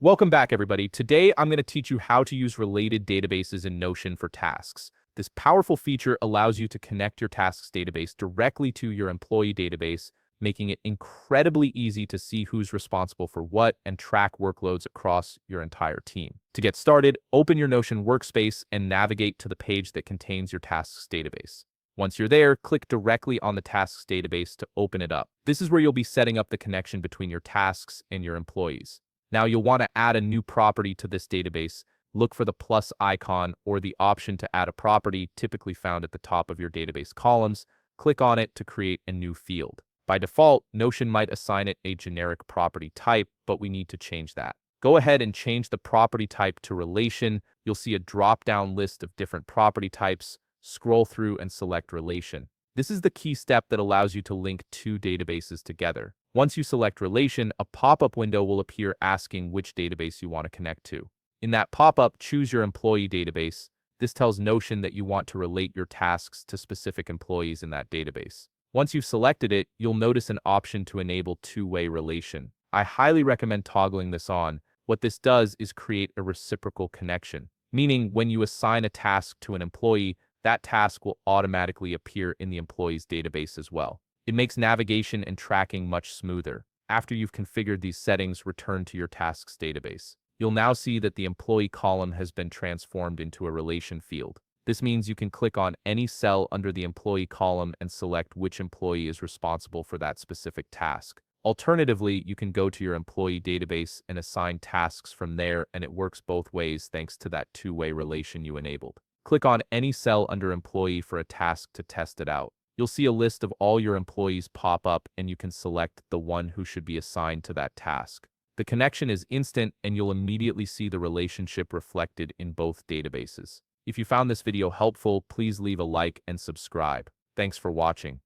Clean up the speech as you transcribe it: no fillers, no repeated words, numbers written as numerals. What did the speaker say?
Welcome back, everybody. Today, I'm going to teach you how to use related databases in Notion for tasks. This powerful feature allows you to connect your tasks database directly to your employee database, making it incredibly easy to see who's responsible for what and track workloads across your entire team. To get started, open your Notion workspace and navigate to the page that contains your tasks database. Once you're there, click directly on the tasks database to open it up. This is where you'll be setting up the connection between your tasks and your employees. Now you'll want to add a new property to this database. Look for the plus icon or the option to add a property typically found at the top of your database columns. Click on it to create a new field. By default, Notion might assign it a generic property type, but we need to change that. Go ahead and change the property type to relation. You'll see a drop-down list of different property types. Scroll through and select relation. This is the key step that allows you to link two databases together. Once you select relation, a pop-up window will appear asking which database you want to connect to. In that pop-up, choose your employee database. This tells Notion that you want to relate your tasks to specific employees in that database. Once you've selected it, you'll notice an option to enable two-way relation. I highly recommend toggling this on. What this does is create a reciprocal connection, meaning when you assign a task to an employee, that task will automatically appear in the employee's database as well. It makes navigation and tracking much smoother. After you've configured these settings, return to your tasks database. You'll now see that the employee column has been transformed into a relation field. This means you can click on any cell under the employee column and select which employee is responsible for that specific task. Alternatively, you can go to your employee database and assign tasks from there, and it works both ways thanks to that two-way relation you enabled. Click on any cell under employee for a task to test it out. You'll see a list of all your employees pop up, and you can select the one who should be assigned to that task. The connection is instant, and you'll immediately see the relationship reflected in both databases. If you found this video helpful, please leave a like and subscribe. Thanks for watching.